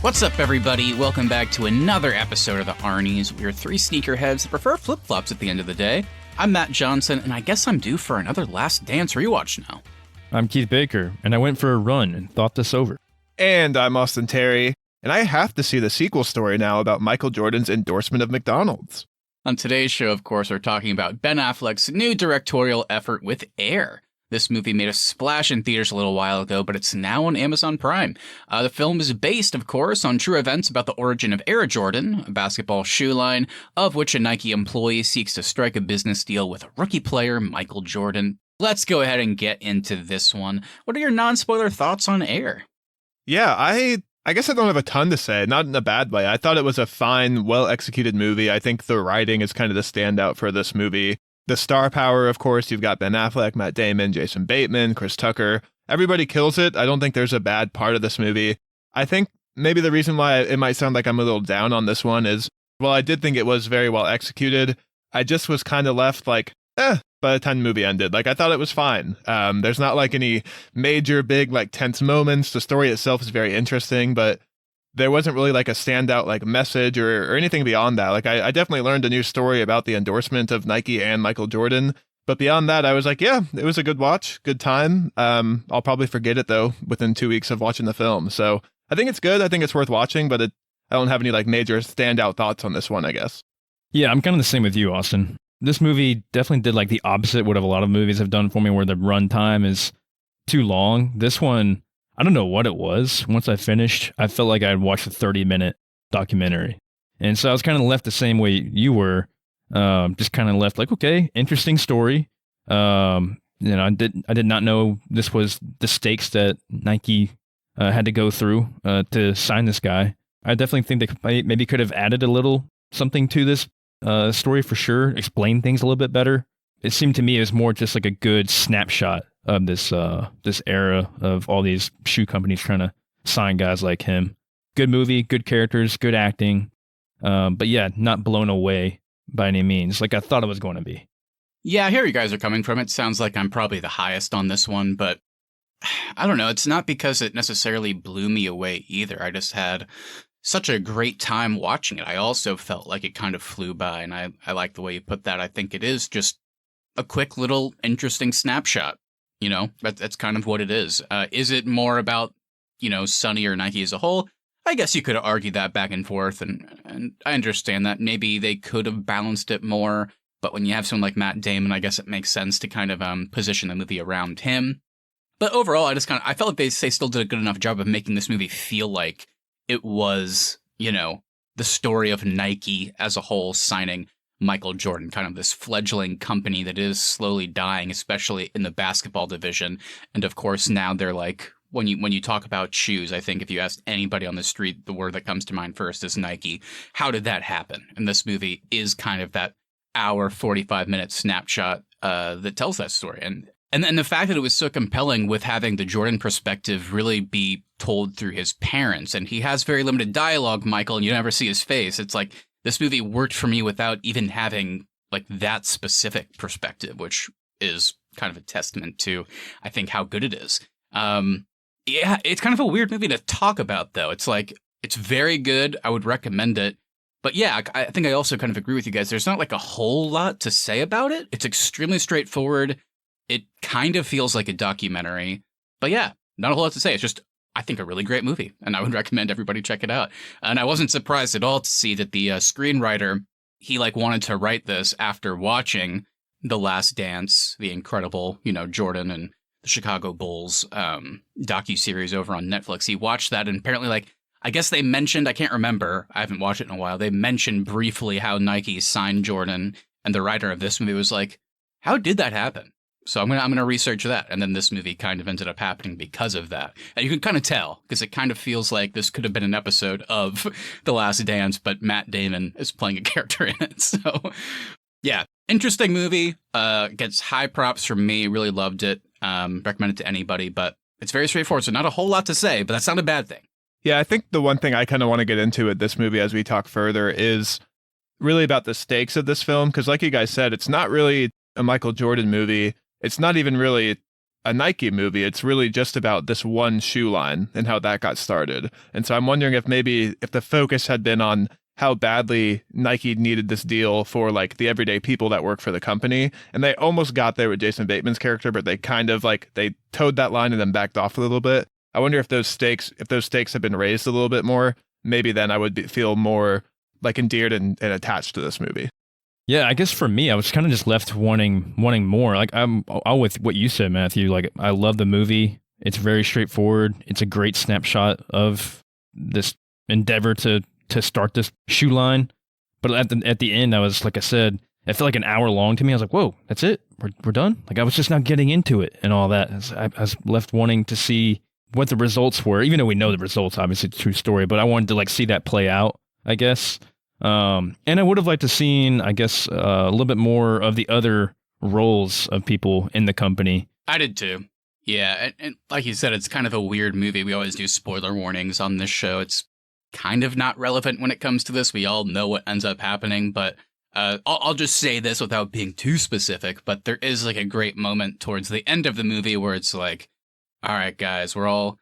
What's up, everybody? Welcome back to another episode of the Arnies. We're three sneakerheads that prefer flip-flops at the end of the day. I'm Matt Johnson, and I guess I'm due for another Last Dance rewatch now. I'm Keith Baker, and I went for a run and thought this over. And I'm Austin Terry, and I have to see the sequel story now about Michael Jordan's endorsement of McDonald's. On today's show, of course, we're talking about Ben Affleck's new directorial effort with Air. This movie made a splash in theaters a little while ago, but it's now on Amazon Prime. The film is based, of course, on true events about the origin of Air Jordan, a basketball shoe line, of which a Nike employee seeks to strike a business deal with rookie player Michael Jordan. Let's go ahead and get into this one. What are your non-spoiler thoughts on Air? Yeah, I guess I don't have a ton to say, not in a bad way. I thought it was a fine, well-executed movie. I think the writing is kind of the standout for this movie. The star power, of course, you've got Ben Affleck, Matt Damon, Jason Bateman, Chris Tucker. Everybody kills it. I don't think there's a bad part of this movie. I think maybe the reason why it might sound like I'm a little down on this one is, well, I did think it was very well executed. I just was kind of left like, by the time the movie ended. Like, I thought it was fine. There's not like any major, big, like tense moments. The story itself is very interesting, but there wasn't really like a standout like message or anything beyond that. Like I definitely learned a new story about the endorsement of Nike and Michael Jordan. But beyond that, I was like, yeah, it was a good watch, good time. I'll probably forget it though within 2 weeks of watching the film. So I think it's good. I think it's worth watching, but I don't have any like major standout thoughts on this one, I guess. Yeah, I'm kind of the same with you, Austin. This movie definitely did like the opposite what a lot of movies have done for me where the runtime is too long. This one, I don't know what it was. Once I finished, I felt like I had watched a 30-minute documentary. And so I was kind of left the same way you were. Just kind of left like, okay, interesting story. I did not know this was the stakes that Nike had to go through to sign this guy. I definitely think they maybe could have added a little something to this story for sure, explain things a little bit better. It seemed to me it was more just like a good snapshot of this era of all these shoe companies trying to sign guys like him. Good movie, good characters, good acting. But yeah, not blown away by any means, like I thought it was going to be. Yeah, I hear you guys are coming from. It sounds like I'm probably the highest on this one, but I don't know. It's not because it necessarily blew me away either. I just had such a great time watching it. I also felt like it kind of flew by, and I like the way you put that. I think it is just a quick little interesting snapshot. You know, that's kind of what it is. Is it more about, Sonny or Nike as a whole? I guess you could argue that back and forth, and I understand that. Maybe they could have balanced it more, but when you have someone like Matt Damon, I guess it makes sense to kind of position the movie around him. But overall, I felt like they still did a good enough job of making this movie feel like it was, the story of Nike as a whole signing Michael Jordan, kind of this fledgling company that is slowly dying, especially in the basketball division. And of course, now they're like, when you talk about shoes, I think if you ask anybody on the street, the word that comes to mind first is Nike. How did that happen? And this movie is kind of that hour, 45-minute snapshot that tells that story. And the fact that it was so compelling with having the Jordan perspective really be told through his parents. And he has very limited dialogue, Michael, and you never see his face. It's like, this movie worked for me without even having like that specific perspective, which is kind of a testament to, I think, how good it is. Yeah, it's kind of a weird movie to talk about, though. It's like, it's very good. I would recommend it. But yeah, I think I also kind of agree with you guys. There's not like a whole lot to say about it. It's extremely straightforward. It kind of feels like a documentary. But yeah, not a whole lot to say. It's just, I think, a really great movie, and I would recommend everybody check it out. And I wasn't surprised at all to see that the screenwriter, he wanted to write this after watching The Last Dance, the incredible, Jordan and the Chicago Bulls docuseries over on Netflix. He watched that, and apparently, I guess they mentioned, I can't remember, I haven't watched it in a while, they mentioned briefly how Nike signed Jordan, and the writer of this movie was like, how did that happen? So I'm gonna research that, and then this movie kind of ended up happening because of that. And you can kind of tell, because it kind of feels like this could have been an episode of The Last Dance, but Matt Damon is playing a character in it. So yeah, interesting movie. Gets high props from me. Really loved it. Recommend it to anybody, but it's very straightforward. So not a whole lot to say, but that's not a bad thing. Yeah, I think the one thing I kind of want to get into with this movie as we talk further is really about the stakes of this film. Because like you guys said, it's not really a Michael Jordan movie. It's not even really a Nike movie. It's really just about this one shoe line and how that got started. And so I'm wondering if maybe if the focus had been on how badly Nike needed this deal for like the everyday people that work for the company. And they almost got there with Jason Bateman's character, but they kind of like, they towed that line and then backed off a little bit. I wonder if those stakes have been raised a little bit more, maybe then I would feel more like endeared and attached to this movie. Yeah, I guess for me, I was kind of just left wanting more. Like I'm all with what you said, Matthew. Like I love the movie. It's very straightforward. It's a great snapshot of this endeavor to start this shoe line. But at the end, I was, like I said, it felt like an hour long to me. I was like, whoa, that's it? We're done? Like I was just not getting into it and all that. I was left wanting to see what the results were, even though we know the results, obviously it's a true story, but I wanted to like see that play out, I guess. And I would have liked to seen, I guess, a little bit more of the other roles of people in the company. I did too. Yeah, and like you said, it's kind of a weird movie. We always do spoiler warnings on this show. It's kind of not relevant when it comes to this. We all know what ends up happening, but I'll just say this without being too specific, but there is like a great moment towards the end of the movie where it's like, all right, guys, we're all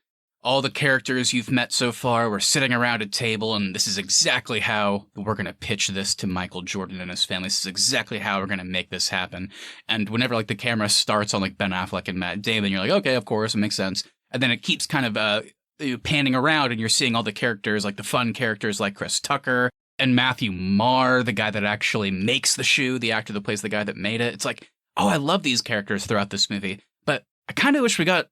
the characters you've met so far, we're sitting around a table, and this is exactly how we're going to pitch this to Michael Jordan and his family. This is exactly how we're going to make this happen. And whenever like the camera starts on like Ben Affleck and Matt Damon, you're like, okay, of course, it makes sense. And then it keeps kind of panning around, and you're seeing all the characters, like the fun characters like Chris Tucker and Matthew Marr, the guy that actually makes the shoe, the actor that plays the guy that made it. It's like, oh, I love these characters throughout this movie, but I kind of wish we got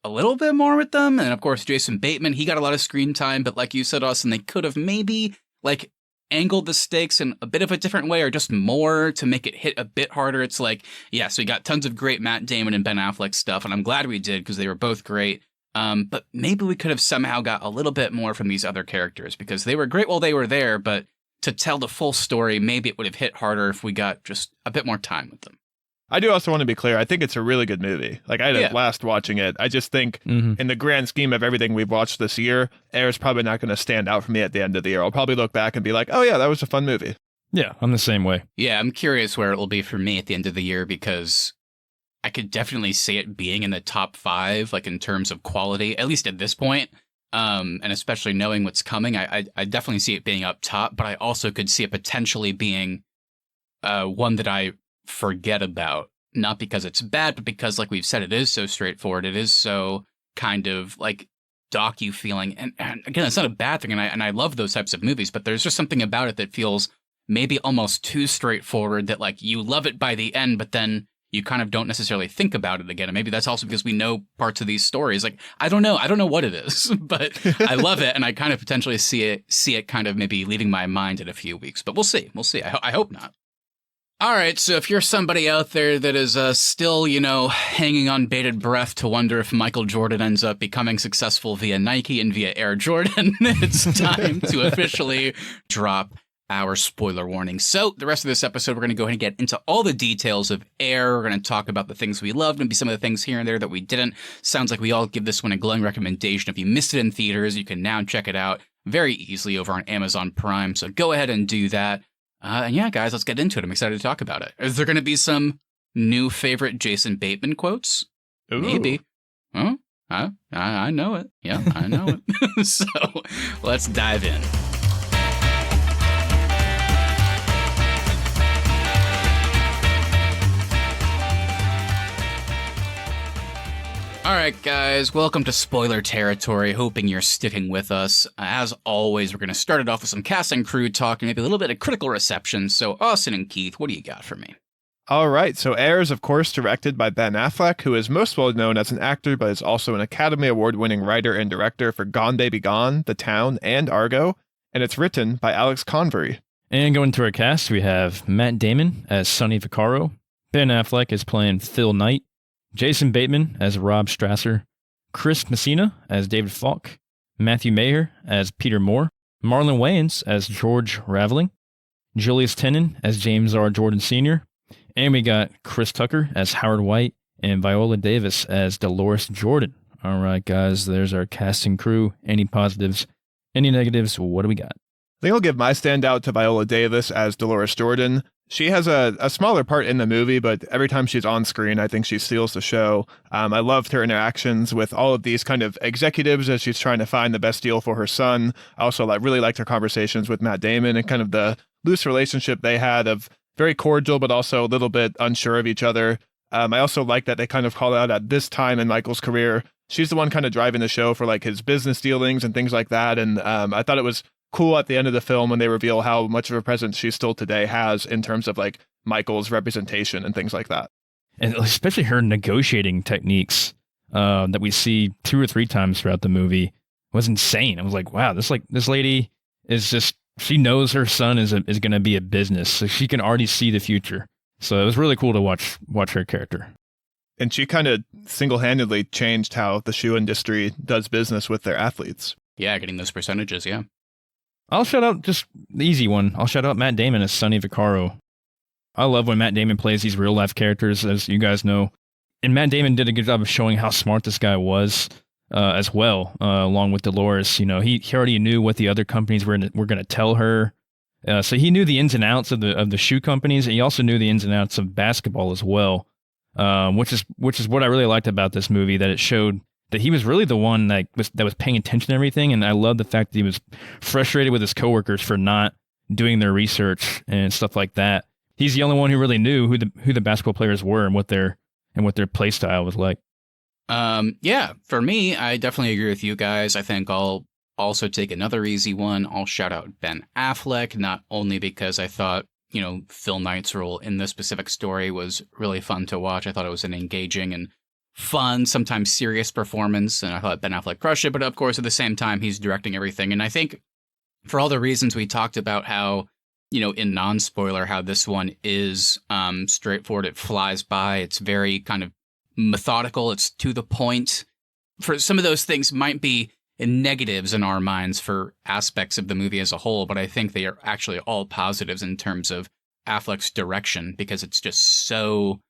a little bit more with them. And of course, Jason Bateman, he got a lot of screen time, but like you said, Austin, they could have maybe like angled the stakes in a bit of a different way or just more to make it hit a bit harder. It's like, yes, we got tons of great Matt Damon and Ben Affleck stuff, and I'm glad we did because they were both great. But maybe we could have somehow got a little bit more from these other characters because they were great while they were there, but to tell the full story, maybe it would have hit harder if we got just a bit more time with them. I do also want to be clear. I think it's a really good movie. Like I had a blast watching it. I just think in the grand scheme of everything we've watched this year, Air's probably not going to stand out for me at the end of the year. I'll probably look back and be like, oh yeah, that was a fun movie. Yeah, I'm the same way. Yeah, I'm curious where it will be for me at the end of the year because I could definitely see it being in the top 5, like in terms of quality, at least at this point. And especially knowing what's coming, I definitely see it being up top, but I also could see it potentially being one that I forget about, not because it's bad, but because, like we've said, it is so straightforward. It is so kind of like docu-feeling. And again, it's not a bad thing, and I love those types of movies, but there's just something about it that feels maybe almost too straightforward that, like, you love it by the end, but then you kind of don't necessarily think about it again. And maybe that's also because we know parts of these stories. Like, I don't know what it is, but I love it, and I kind of potentially see it kind of maybe leaving my mind in a few weeks. But we'll see. I hope not. All right, so if you're somebody out there that is still, hanging on bated breath to wonder if Michael Jordan ends up becoming successful via Nike and via Air Jordan, it's time to officially drop our spoiler warning. So the rest of this episode, we're going to go ahead and get into all the details of Air. We're going to talk about the things we loved, maybe some of the things here and there that we didn't. Sounds like we all give this one a glowing recommendation. If you missed it in theaters, you can now check it out very easily over on Amazon Prime. So go ahead and do that. And yeah, guys, let's get into it. I'm excited to talk about it. Is there going to be some new favorite Jason Bateman quotes? Ooh. Maybe. Huh? I know it. Yeah, I know it. So let's dive in. All right, guys, welcome to spoiler territory. Hoping you're sticking with us. As always, we're going to start it off with some cast and crew talk and maybe a little bit of critical reception. So, Austin and Keith, what do you got for me? All right, so Air is, of course, directed by Ben Affleck, who is most well known as an actor, but is also an Academy Award-winning writer and director for Gone Baby Gone, The Town, and Argo, and it's written by Alex Convery. And going to our cast, we have Matt Damon as Sonny Vaccaro, Ben Affleck is playing Phil Knight, Jason Bateman as Rob Strasser, Chris Messina as David Falk, Matthew Maher as Peter Moore, Marlon Wayans as George Raveling, Julius Tennant as James R. Jordan Sr., and we got Chris Tucker as Howard White and Viola Davis as Dolores Jordan. All right, guys, there's our casting crew. Any positives, any negatives, what do we got? I think I'll give my standout to Viola Davis as Dolores Jordan. She has a smaller part in the movie, but every time she's on screen, I think she steals the show. I loved her interactions with all of these kind of executives as she's trying to find the best deal for her son. I also really liked her conversations with Matt Damon and kind of the loose relationship they had of very cordial, but also a little bit unsure of each other. I also like that they kind of call out at this time in Michael's career. She's the one kind of driving the show for like his business dealings and things like that. And I thought it was cool at the end of the film when they reveal how much of a presence she still today has in terms of like Michael's representation and things like that. And especially her negotiating techniques that we see 2 or 3 times throughout the movie was insane. I was like, wow, this lady is just, she knows her son is going to be a business, so she can already see the future. So it was really cool to watch her character. And she kind of single-handedly changed how the shoe industry does business with their athletes. Yeah, getting those percentages, yeah. I'll shout out just the easy one. I'll shout out Matt Damon as Sonny Vaccaro. I love when Matt Damon plays these real-life characters, as you guys know. And Matt Damon did a good job of showing how smart this guy was as well, along with Dolores. You know, he already knew what the other companies were going to tell her. So he knew the ins and outs of the shoe companies, and he also knew the ins and outs of basketball as well, which is what I really liked about this movie, that it showed that he was really the one that was paying attention to everything. And I love the fact that he was frustrated with his coworkers for not doing their research and stuff like that. He's the only one who really knew who the basketball players were and what their play style was like. Yeah, for me, I definitely agree with you guys. I think I'll also take another easy one. I'll shout out Ben Affleck, not only because I thought, Phil Knight's role in this specific story was really fun to watch. I thought it was an engaging and fun, sometimes serious performance, and I thought Ben Affleck crushed it, but of course, at the same time, he's directing everything. And I think for all the reasons we talked about how, in non-spoiler, how this one is straightforward, it flies by, it's very kind of methodical, it's to the point. For some of those things might be negatives in our minds for aspects of the movie as a whole, but I think they are actually all positives in terms of Affleck's direction, because it's just so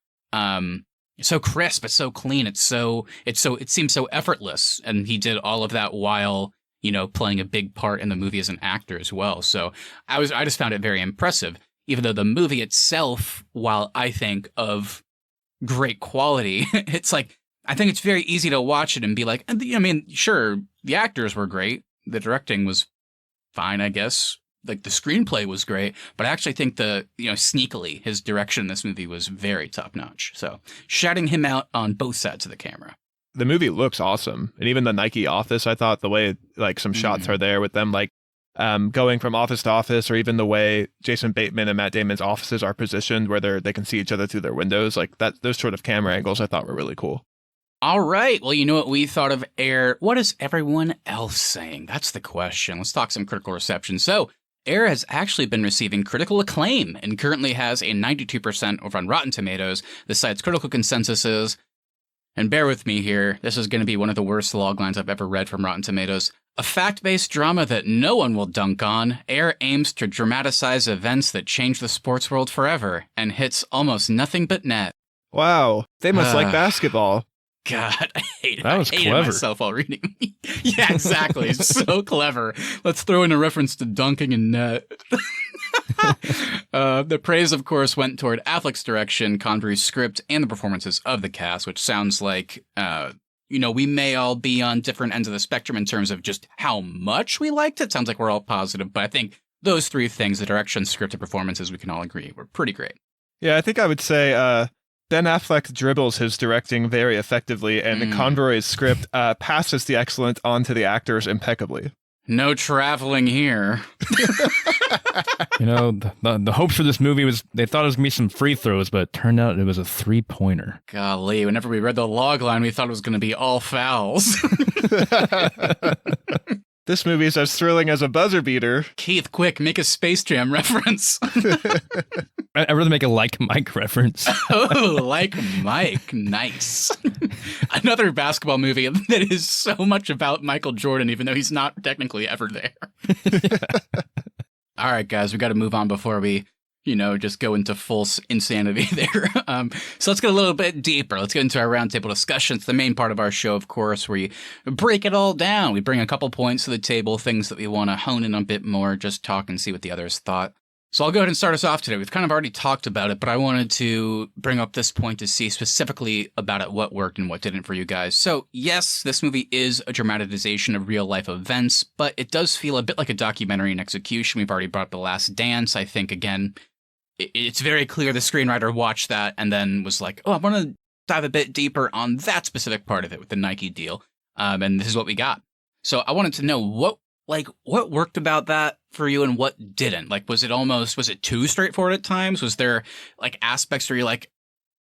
crisp, it's so clean, it seems so effortless, and he did all of that while playing a big part in the movie as an actor as well. So I just found it very impressive, even though the movie itself, while I think of great quality, it's like, I think it's very easy to watch it and be like, sure, the actors were great, the directing was fine, I guess, like the screenplay was great, but I actually think sneakily, his direction in this movie was very top notch. So shouting him out on both sides of the camera. The movie looks awesome. And even the Nike office, I thought the way like some shots are there with them, like going from office to office, or even the way Jason Bateman and Matt Damon's offices are positioned where they can see each other through their windows, like that, those sort of camera angles I thought were really cool. All right. Well, you know what we thought of Air. What is everyone else saying? That's the question. Let's talk some critical reception. So Air has actually been receiving critical acclaim and currently has a 92% over on Rotten Tomatoes. The site's critical consensus is, and bear with me here, this is going to be one of the worst loglines I've ever read from Rotten Tomatoes. A fact-based drama that no one will dunk on, Air aims to dramatize events that change the sports world forever and hits almost nothing but net. Wow. They must like basketball. God, I hate it. That was I hated clever. myself while reading. Yeah, exactly. So clever. Let's throw in a reference to dunking and net. The praise, of course, went toward Affleck's direction, Convery's script, and the performances of the cast, which sounds like, we may all be on different ends of the spectrum in terms of just how much we liked it. Sounds like we're all positive, but I think those three things, the direction, script, and performances, we can all agree were pretty great. Yeah, I think I would say Ben Affleck dribbles his directing very effectively, and Conroy's script passes the excellent on to the actors impeccably. No traveling here. The hopes for this movie was, they thought it was going to be some free throws, but it turned out it was a 3-pointer. Golly, whenever we read the log line, we thought it was going to be all fouls. This movie is as thrilling as a buzzer beater. Keith, quick, make a Space Jam reference. I'd rather make a Like Mike reference. Oh, Like Mike. Nice. Another basketball movie that is so much about Michael Jordan, even though he's not technically ever there. All right, guys, we got to move on before we, just go into full insanity there. So let's get a little bit deeper. Let's get into our roundtable discussion. It's the main part of our show, of course, where we break it all down. We bring a couple points to the table, things that we want to hone in a bit more, just talk and see what the others thought. So I'll go ahead and start us off today. We've kind of already talked about it, but I wanted to bring up this point to see specifically about it, what worked and what didn't for you guys. So yes, this movie is a dramatization of real life events, but it does feel a bit like a documentary in execution. We've already brought up The Last Dance. I think, again, it's very clear the screenwriter watched that and then was like, oh, I want to dive a bit deeper on that specific part of it with the Nike deal. And this is what we got. So I wanted to know what worked about that for you and what didn't? Like, was it too straightforward at times? Was there like aspects where you're like,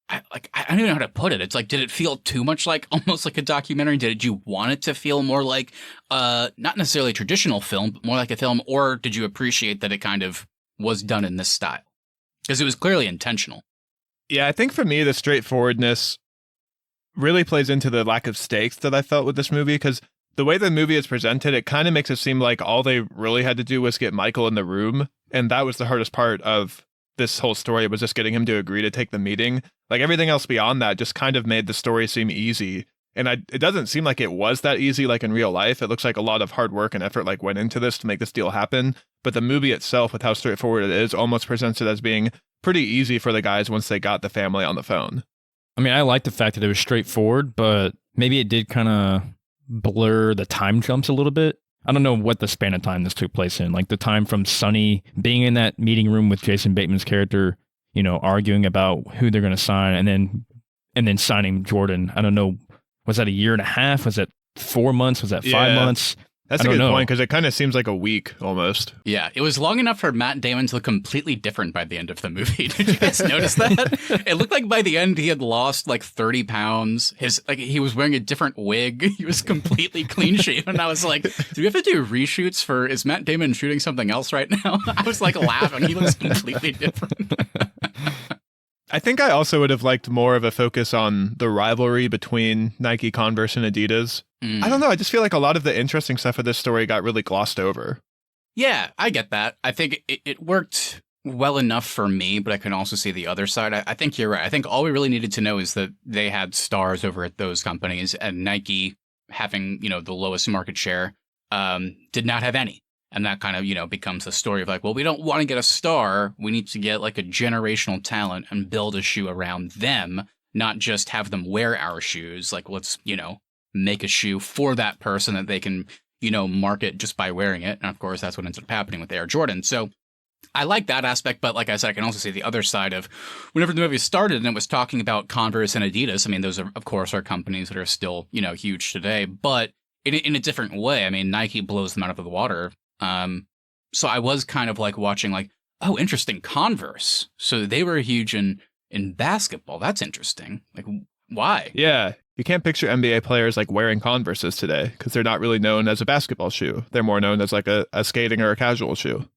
I don't even know how to put it. It's like, did it feel too much like almost like a documentary? Did you want it to feel more like, not necessarily a traditional film, but more like a film? Or did you appreciate that it kind of was done in this style? Because it was clearly intentional. Yeah, I think for me, the straightforwardness really plays into the lack of stakes that I felt with this movie, because the way the movie is presented, it kind of makes it seem like all they really had to do was get Michael in the room. And that was the hardest part of this whole story, was just getting him to agree to take the meeting. Like, everything else beyond that just kind of made the story seem easy. And it doesn't seem like it was that easy, like in real life. It looks like a lot of hard work and effort like went into this to make this deal happen. But the movie itself, with how straightforward it is, almost presents it as being pretty easy for the guys once they got the family on the phone. I mean, I like the fact that it was straightforward, but maybe it did kind of blur the time jumps a little bit. I don't know what the span of time this took place in. Like the time from Sonny being in that meeting room with Jason Bateman's character, you know, arguing about who they're going to sign, and then signing Jordan. I don't know. Was that a year and a half? Was that 4 months? Was that 5 months? That's a good point, because it kind of seems like a week almost. Yeah, it was long enough for Matt Damon to look completely different by the end of the movie. Did you guys notice that? It looked like by the end he had lost like 30 pounds. He was wearing a different wig. He was completely clean shaven. I was like, do we have to do reshoots for, is Matt Damon shooting something else right now? I was like laughing. He looks completely different. I think I also would have liked more of a focus on the rivalry between Nike, Converse, and Adidas. I don't know. I just feel like a lot of the interesting stuff of this story got really glossed over. Yeah, I get that. I think it worked well enough for me, but I can also see the other side. I think you're right. I think all we really needed to know is that they had stars over at those companies, and Nike, having, you know, the lowest market share, did not have any. And that kind of, you know, becomes the story of like, well, we don't want to get a star. We need to get like a generational talent and build a shoe around them, not just have them wear our shoes. Like, let's, you know, make a shoe for that person that they can, you know, market just by wearing it. And of course, that's what ends up happening with Air Jordan. So I like that aspect. But like I said, I can also see the other side of whenever the movie started and it was talking about Converse and Adidas. I mean, those are, of course, are companies that are still, you know, huge today, but in a different way. I mean, Nike blows them out of the water. So I was kind of like watching like, oh, interesting, Converse. So they were huge in basketball. That's interesting. Like, why? Yeah. You can't picture NBA players like wearing Converses today because they're not really known as a basketball shoe. They're more known as like a skating or a casual shoe.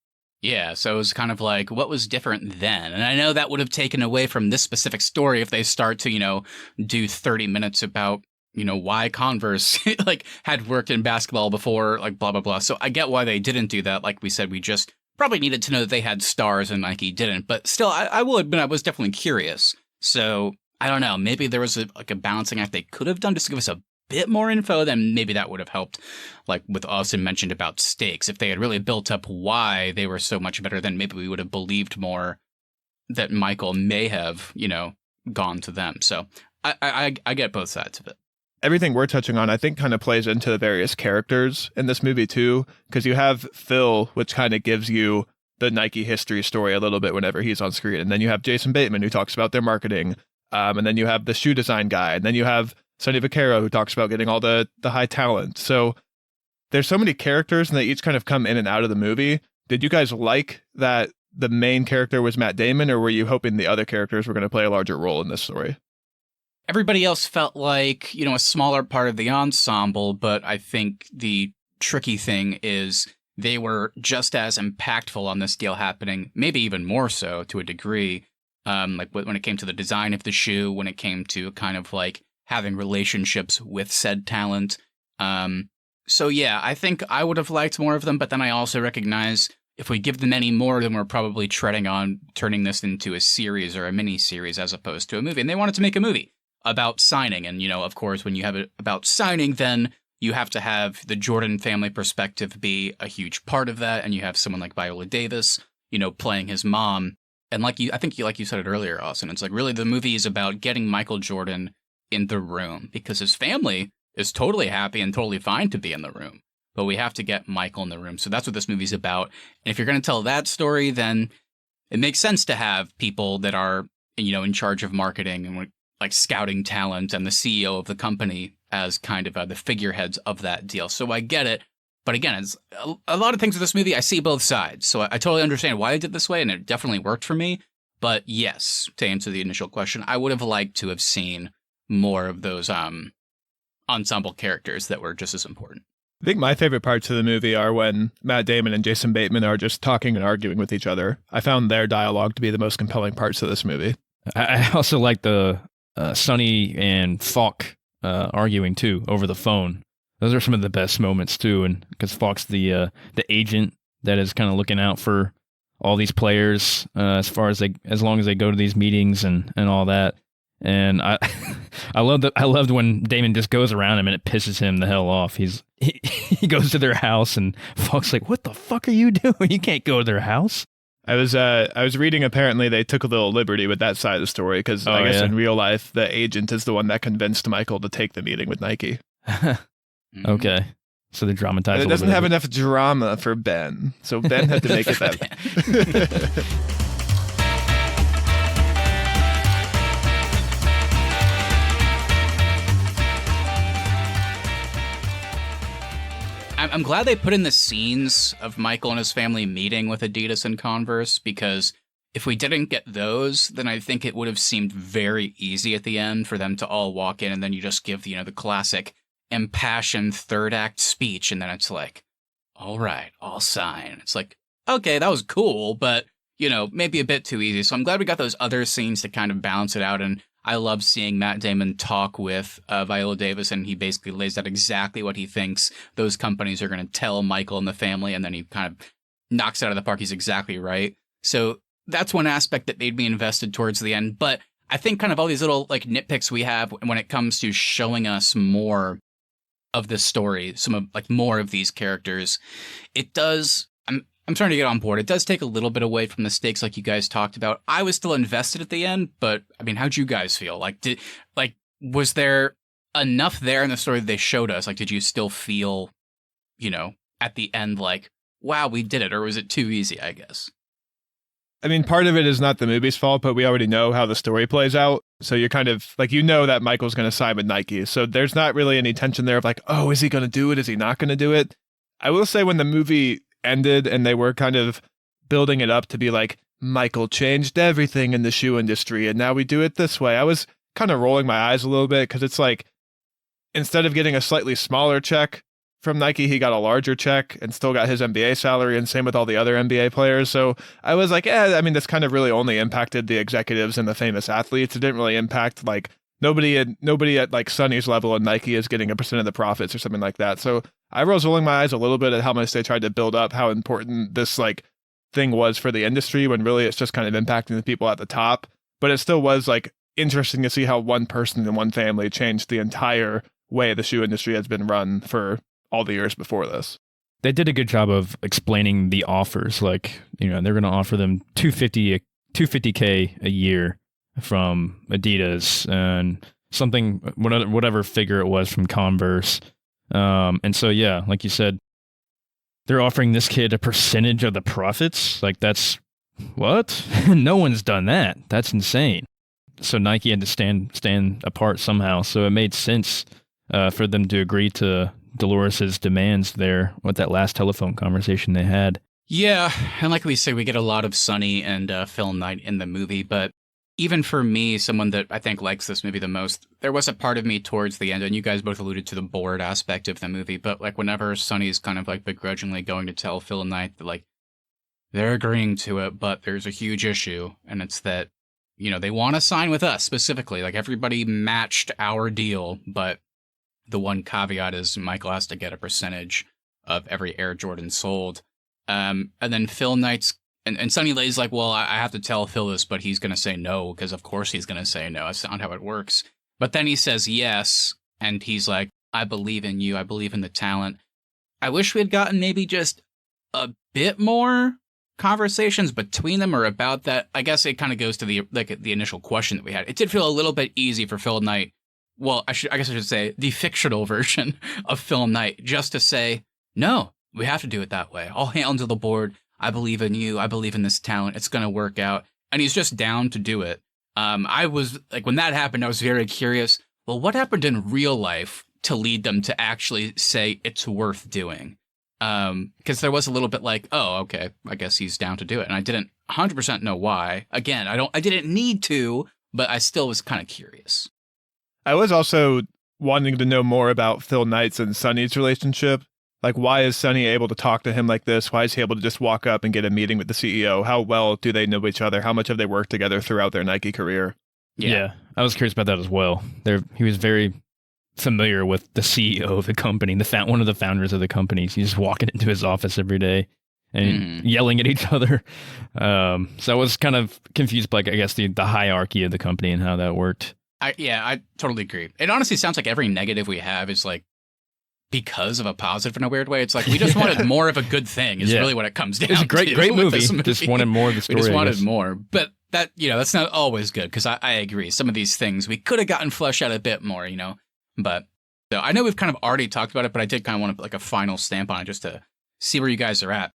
Yeah, so it was kind of like, what was different then? And I know that would have taken away from this specific story if they start to, you know, do 30 minutes about, you know, why Converse like had worked in basketball before, like blah, blah, blah. So I get why they didn't do that. Like we said, we just probably needed to know that they had stars and Nike didn't. But still, I will admit I was definitely curious. So I don't know. Maybe there was a balancing act they could have done just to give us a bit more info. Then maybe that would have helped. Like with Austin mentioned about stakes. If they had really built up why they were so much better, then maybe we would have believed more that Michael may have, you know, gone to them. So I get both sides of it. Everything we're touching on, I think, kind of plays into the various characters in this movie, too, because you have Phil, which kind of gives you the Nike history story a little bit whenever he's on screen. And then you have Jason Bateman, who talks about their marketing. And then you have the shoe design guy. And then you have Sonny Vaccaro, who talks about getting all the high talent. So there's so many characters, and they each kind of come in and out of the movie. Did you guys like that the main character was Matt Damon, or were you hoping the other characters were going to play a larger role in this story? Everybody else felt like, you know, a smaller part of the ensemble, but I think the tricky thing is they were just as impactful on this deal happening, maybe even more so to a degree, like when it came to the design of the shoe, when it came to kind of like having relationships with said talent. So yeah, I think I would have liked more of them, but then I also recognize if we give them any more, then we're probably treading on turning this into a series or a mini series as opposed to a movie. And they wanted to make a movie about signing. And, you know, of course, when you have it about signing, then you have to have the Jordan family perspective be a huge part of that. And you have someone like Viola Davis, playing his mom. And like you said it earlier, Austin, it's like really the movie is about getting Michael Jordan in the room because his family is totally happy and totally fine to be in the room. But we have to get Michael in the room. So that's what this movie's about. And if you're going to tell that story, then it makes sense to have people that are, in charge of marketing and like scouting talent and the CEO of the company as kind of the figureheads of that deal. So I get it. But again, it's a lot of things with this movie. I see both sides. So I totally understand why I did this way. And it definitely worked for me. But yes, to answer the initial question, I would have liked to have seen more of those ensemble characters that were just as important. I think my favorite parts of the movie are when Matt Damon and Jason Bateman are just talking and arguing with each other. I found their dialogue to be the most compelling parts of this movie. I also like the Sonny and Falk arguing too over the phone. Those are some of the best moments too, and because Falk's the agent that is kind of looking out for all these players as long as they go to these meetings and all that. And I loved when Damon just goes around him and it pisses him the hell off. He goes to their house and Falk's like, "What the fuck are you doing? You can't go to their house." I was reading, apparently they took a little liberty with that side of the story because I guess in real life the agent is the one that convinced Michael to take the meeting with Nike. Okay, so they dramatize. It doesn't have enough drama for Ben, so Ben had to make it that. I'm glad they put in the scenes of Michael and his family meeting with Adidas and Converse, because if we didn't get those, then I think it would have seemed very easy at the end for them to all walk in and then you just give, the classic impassioned third act speech, and then it's like, all right, I'll sign. It's like, okay, that was cool, but, maybe a bit too easy. So I'm glad we got those other scenes to kind of balance it out, and I love seeing Matt Damon talk with Viola Davis, and he basically lays out exactly what he thinks those companies are going to tell Michael and the family, and then he kind of knocks it out of the park. He's exactly right. So that's one aspect that made me invested towards the end. But I think kind of all these little nitpicks we have when it comes to showing us more of this story, some of more of these characters, it does. I'm trying to get on board. It does take a little bit away from the stakes, like you guys talked about. I was still invested at the end, but I mean, how'd you guys feel? Was there enough there in the story that they showed us? Did you still feel, at the end, wow, we did it, or was it too easy? I guess. I mean, part of it is not the movie's fault, but we already know how the story plays out. So you're kind of that Michael's going to sign with Nike. So there's not really any tension there of oh, is he going to do it? Is he not going to do it? I will say when the movie ended and they were kind of building it up to be Michael changed everything in the shoe industry and now we do it this way, I was kind of rolling my eyes a little bit because it's instead of getting a slightly smaller check from Nike, he got a larger check and still got his NBA salary, and same with all the other NBA players. So I was this kind of really only impacted the executives and the famous athletes. It didn't really impact nobody at Sonny's level at Nike is getting 1% of the profits or something like that. So I was rolling my eyes a little bit at how much they tried to build up how important this thing was for the industry when really it's just kind of impacting the people at the top. But it still was interesting to see how one person and one family changed the entire way the shoe industry has been run for all the years before this. They did a good job of explaining the offers. They're going to offer them $250K a year from Adidas and something, whatever figure it was from Converse. And so, yeah, like you said, they're offering this kid a percentage of the profits. That's what? No one's done that. That's insane. So Nike had to stand apart somehow. So it made sense for them to agree to Dolores's demands there with that last telephone conversation they had. Yeah, and like we say, we get a lot of Sonny and Phil Knight in the movie, but even for me, someone that I think likes this movie the most, there was a part of me towards the end, and you guys both alluded to the bored aspect of the movie, but whenever Sonny's kind of begrudgingly going to tell Phil Knight that they're agreeing to it, but there's a huge issue, and it's that, they want to sign with us specifically, everybody matched our deal, but the one caveat is Michael has to get a percentage of every Air Jordan sold. And then Phil Knight's and Sonny lays well, I have to tell Phil this, but he's going to say no, because of course he's going to say no. That's not how it works. But then he says yes, and he's I believe in you. I believe in the talent. I wish we had gotten maybe just a bit more conversations between them or about that, I guess it kind of goes to the initial question that we had. It did feel a little bit easy for Phil Knight. Well, I guess I should say the fictional version of Phil Knight, just to say, no, we have to do it that way. All hands on the board. I believe in you. I believe in this talent. It's going to work out. And he's just down to do it. I was like, when that happened, I was very curious. Well, what happened in real life to lead them to actually say it's worth doing? Because there was a little bit like, oh, okay, I guess he's down to do it. And I didn't 100% know why. Again, I didn't need to, but I still was kind of curious. I was also wanting to know more about Phil Knight's and Sonny's relationship. Like, why is Sonny able to talk to him like this? Why is he able to just walk up and get a meeting with the CEO? How well do they know each other? How much have they worked together throughout their Nike career? Yeah, I was curious about that as well. He was very familiar with the CEO of the company, one of the founders of the company. He's just walking into his office every day and yelling at each other. So I was kind of confused by, I guess, the hierarchy of the company and how that worked. I totally agree. It honestly sounds like every negative we have is like because of a positive in a weird way. It's like we just wanted more of a good thing is really what it comes down to. It's a great movie. Just wanted more of the story. We just wanted more. But that, that's not always good because I agree. Some of these things we could have gotten fleshed out a bit more, But so I know we've kind of already talked about it, but I did kind of want to put like a final stamp on it just to see where you guys are at.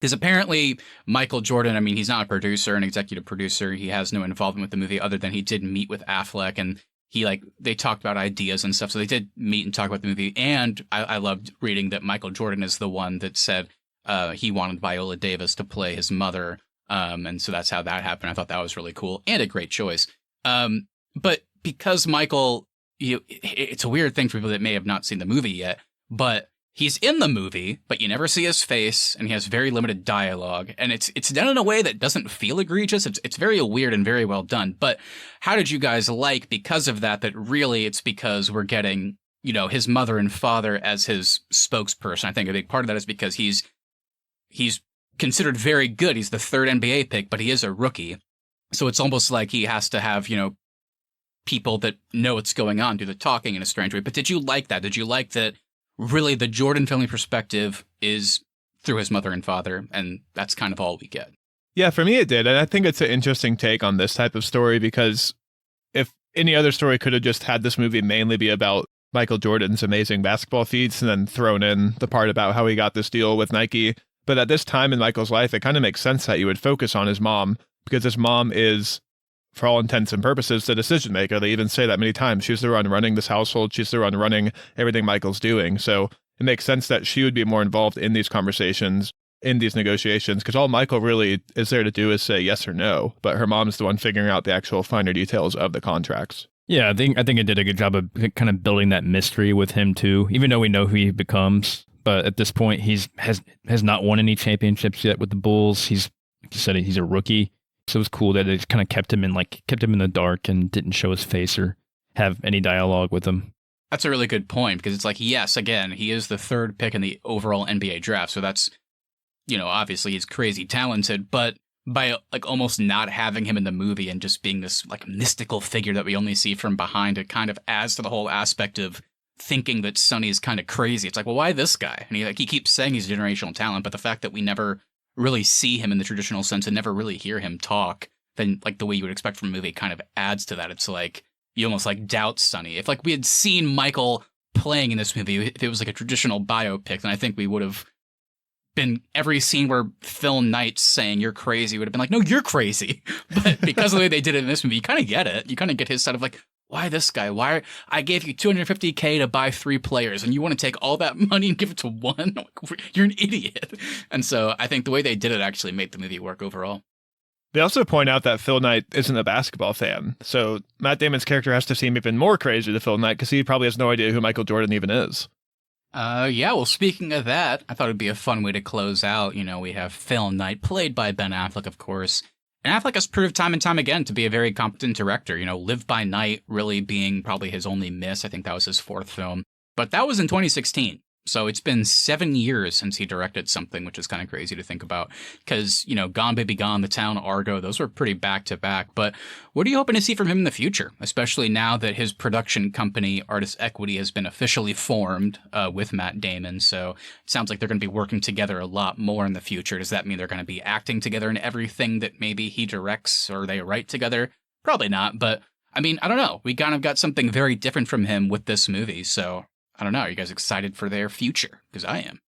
Because apparently Michael Jordan, I mean, he's not a producer, an executive producer. He has no involvement with the movie other than he did meet with Affleck and they talked about ideas and stuff. So they did meet and talk about the movie. And I loved reading that Michael Jordan is the one that said he wanted Viola Davis to play his mother. And so that's how that happened. I thought that was really cool and a great choice. But because Michael, it's a weird thing for people that may have not seen the movie yet, but he's in the movie, but you never see his face, and he has very limited dialogue, and it's done in a way that doesn't feel egregious. It's very weird and very well done. But how did you guys like because of that really it's because we're getting, his mother and father as his spokesperson? I think a big part of that is because he's considered very good. He's the third NBA pick, but he is a rookie. So it's almost like he has to have, people that know what's going on do the talking in a strange way. But did you like that? Did you like that really the Jordan family perspective is through his mother and father, and that's kind of all we get? Yeah, for me it did. And I think it's an interesting take on this type of story because if any other story could have just had this movie mainly be about Michael Jordan's amazing basketball feats and then thrown in the part about how he got this deal with Nike. But at this time in Michael's life, it kind of makes sense that you would focus on his mom because his mom is, for all intents and purposes, the decision maker. They even say that many times. She's the one running this household. She's the one running everything Michael's doing. So it makes sense that she would be more involved in these conversations, in these negotiations, because all Michael really is there to do is say yes or no. But her mom's the one figuring out the actual finer details of the contracts. Yeah, I think it did a good job of kind of building that mystery with him too, even though we know who he becomes. But at this point, has not won any championships yet with the Bulls. Like you said, he's a rookie. So it was cool that it kind of kept him in the dark and didn't show his face or have any dialogue with him. That's a really good point because it's like, yes, again, he is the third pick in the overall NBA draft. So that's, obviously he's crazy talented, but by like almost not having him in the movie and just being this like mystical figure that we only see from behind, it kind of adds to the whole aspect of thinking that Sonny's kind of crazy. It's like, well, why this guy? And he keeps saying he's a generational talent, but the fact that we never really see him in the traditional sense and never really hear him talk, then like the way you would expect from a movie kind of adds to that. It's like you almost like doubt Sonny. If like we had seen Michael playing in this movie, if it was like a traditional biopic, then I think we would have been every scene where Phil Knight's saying you're crazy would have been like, no, you're crazy. But because of the way they did it in this movie, you kind of get it. You kind of get his side of like, why this guy? Why I gave you $250K to buy 3 players and you want to take all that money and give it to one? You're an idiot. And so I think the way they did it actually made the movie work overall. They also point out that Phil Knight isn't a basketball fan. So Matt Damon's character has to seem even more crazy to Phil Knight because he probably has no idea who Michael Jordan even is. Yeah, well, speaking of that, I thought it'd be a fun way to close out. We have Phil Knight, played by Ben Affleck, of course. And Affleck has proved time and time again to be a very competent director. Live by Night really being probably his only miss. I think that was his 4th film. But that was in 2016. So it's been 7 years since he directed something, which is kind of crazy to think about. Because, Gone Baby Gone, The Town, Argo, those were pretty back to back. But what are you hoping to see from him in the future? Especially now that his production company, Artist Equity, has been officially formed with Matt Damon. So it sounds like they're going to be working together a lot more in the future. Does that mean they're going to be acting together in everything that maybe he directs or they write together? Probably not. But I mean, I don't know. We kind of got something very different from him with this movie. So I don't know. Are you guys excited for their future? Because I am.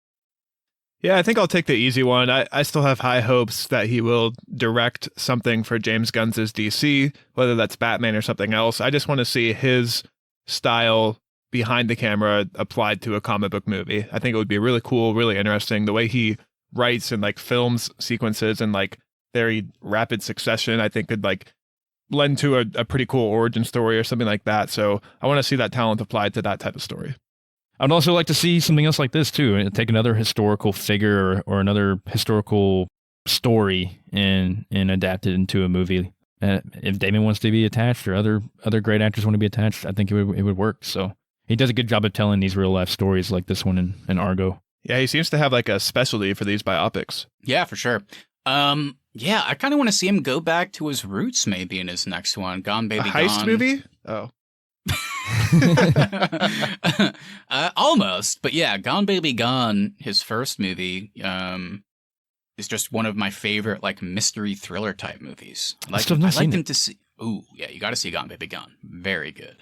Yeah, I think I'll take the easy one. I still have high hopes that he will direct something for James Gunn's DC, whether that's Batman or something else. I just want to see his style behind the camera applied to a comic book movie. I think it would be really cool, really interesting. The way he writes and like films sequences in like very rapid succession, I think could like lend to a pretty cool origin story or something like that. So I want to see that talent applied to that type of story. I'd also like to see something else like this too. Take another historical figure or another historical story and adapt it into a movie. If Damon wants to be attached or other great actors want to be attached, I think it would work. So he does a good job of telling these real life stories like this one in Argo. Yeah, he seems to have like a specialty for these biopics. Yeah, for sure. Yeah, I kind of want to see him go back to his roots maybe in his next one. Gone Baby Gone. A heist movie? Oh. Almost, but yeah, Gone Baby Gone, his first movie, is just one of my favorite like mystery thriller type movies. I like him to see. Ooh, yeah, you got to see Gone Baby Gone. Very good.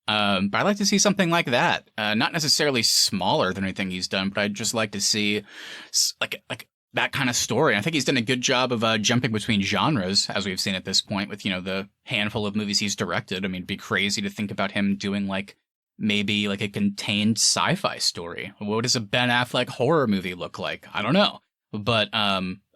But I like to see something like that. Not necessarily smaller than anything he's done, but I'd just like to see like that kind of story. I think he's done a good job of jumping between genres, as we've seen at this point with, the handful of movies he's directed. I mean, it'd be crazy to think about him doing maybe a contained sci-fi story. What does a Ben Affleck horror movie look like? I don't know. But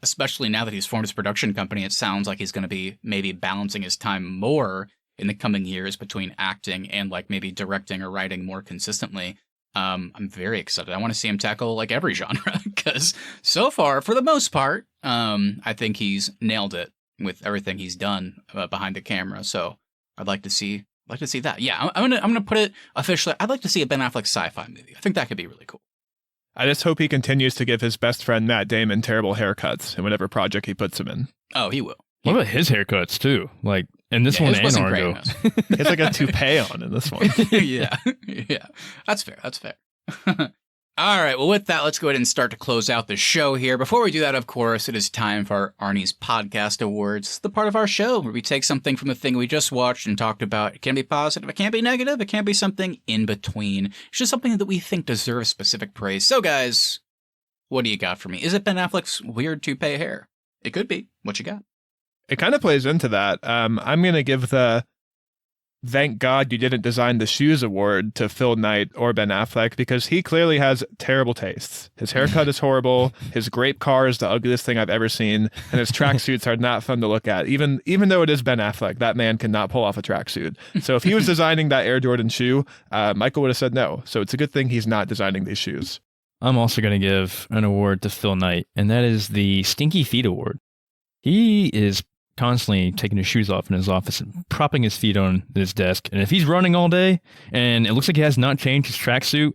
especially now that he's formed his production company, it sounds like he's going to be maybe balancing his time more in the coming years between acting and maybe directing or writing more consistently. I'm very excited. I want to see him tackle every genre because so far, for the most part, I think he's nailed it with everything he's done behind the camera. So I'd like to see that. Yeah, I'm gonna put it officially. I'd like to see a Ben Affleck sci-fi movie. I think that could be really cool. I just hope he continues to give his best friend Matt Damon terrible haircuts in whatever project he puts him in. Oh, he will. What about his haircuts too? In this one and Argo. He has a toupee on in this one. Yeah. That's fair. All right, well, with that, let's go ahead and start to close out the show here. Before we do that, of course, it is time for our Arnies Podcast Awards, the part of our show where we take something from the thing we just watched and talked about. It can be positive, it can be negative, it can be something in between. It's just something that we think deserves specific praise. So, guys, what do you got for me? Is it Ben Affleck's weird toupee hair? It could be. What you got? It kind of plays into that. I'm going to give the Thank God You Didn't Design the Shoes award to Phil Knight or Ben Affleck because he clearly has terrible tastes. His haircut is horrible. His grape car is the ugliest thing I've ever seen. And his tracksuits are not fun to look at. Even though it is Ben Affleck, that man cannot pull off a tracksuit. So if he was designing that Air Jordan shoe, Michael would have said no. So it's a good thing he's not designing these shoes. I'm also going to give an award to Phil Knight, and that is the Stinky Feet Award. He is constantly taking his shoes off in his office and propping his feet on his desk. And if he's running all day and it looks like he has not changed his tracksuit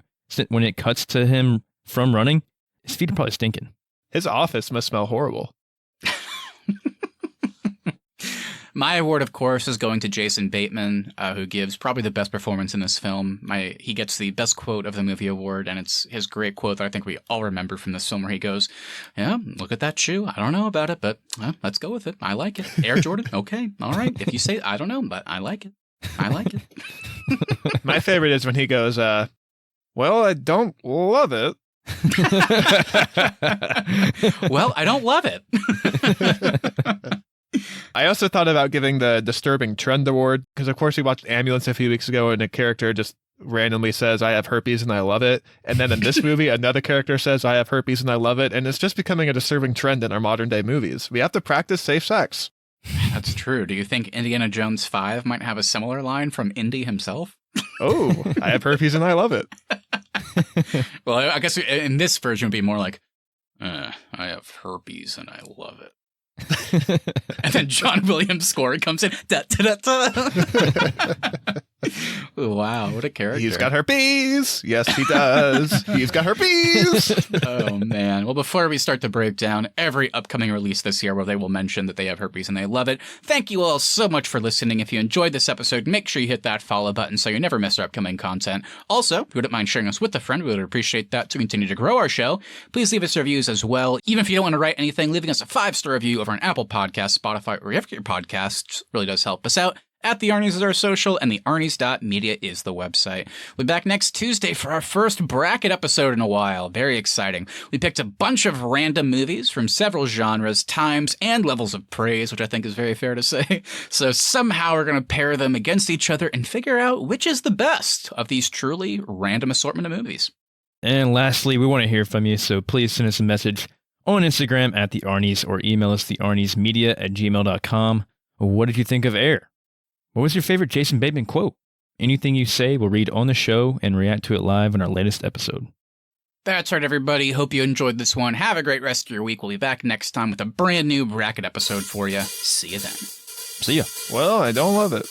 when it cuts to him from running, his feet are probably stinking. His office must smell horrible. My award, of course, is going to Jason Bateman, who gives probably the best performance in this film. He gets the best quote of the movie award, and it's his great quote that I think we all remember from this film where he goes, yeah, look at that shoe. I don't know about it, but let's go with it. I like it. Air Jordan? Okay. All right. If you say, I don't know, but I like it. I like it. My favorite is when he goes, well, I don't love it. Well, I don't love it. I also thought about giving the Disturbing Trend Award because, of course, we watched Ambulance a few weeks ago and a character just randomly says, I have herpes and I love it. And then in this movie, another character says, I have herpes and I love it. And it's just becoming a disturbing trend in our modern day movies. We have to practice safe sex. That's true. Do you think Indiana Jones 5 might have a similar line from Indy himself? Oh, I have herpes and I love it. Well, I guess in this version it would be more like, I have herpes and I love it. And then John Williams' score comes in. Da, da, da, da. Wow, what a character. He's got herpes. Yes, he does. He's got herpes. Oh, man. Well, before we start to break down every upcoming release this year where they will mention that they have herpes and they love it, thank you all so much for listening. If you enjoyed this episode, make sure you hit that follow button so you never miss our upcoming content. Also, if you wouldn't mind sharing us with a friend, we would appreciate that to continue to grow our show. Please leave us reviews as well. Even if you don't want to write anything, leaving us a 5-star review over on Apple Podcasts, Spotify, or wherever you get your podcasts really does help us out. At the Arnies is our social, and the Arnies.media is the website. We'll be back next Tuesday for our first bracket episode in a while. Very exciting. We picked a bunch of random movies from several genres, times, and levels of praise, which I think is very fair to say. So somehow we're going to pair them against each other and figure out which is the best of these truly random assortment of movies. And lastly, we want to hear from you, so please send us a message on Instagram at the Arnies or email us thearniesmedia@gmail.com. What did you think of Air? What was your favorite Jason Bateman quote? Anything you say, we'll read on the show and react to it live in our latest episode. That's right, everybody. Hope you enjoyed this one. Have a great rest of your week. We'll be back next time with a brand new bracket episode for you. See you then. See ya. Well, I don't love it.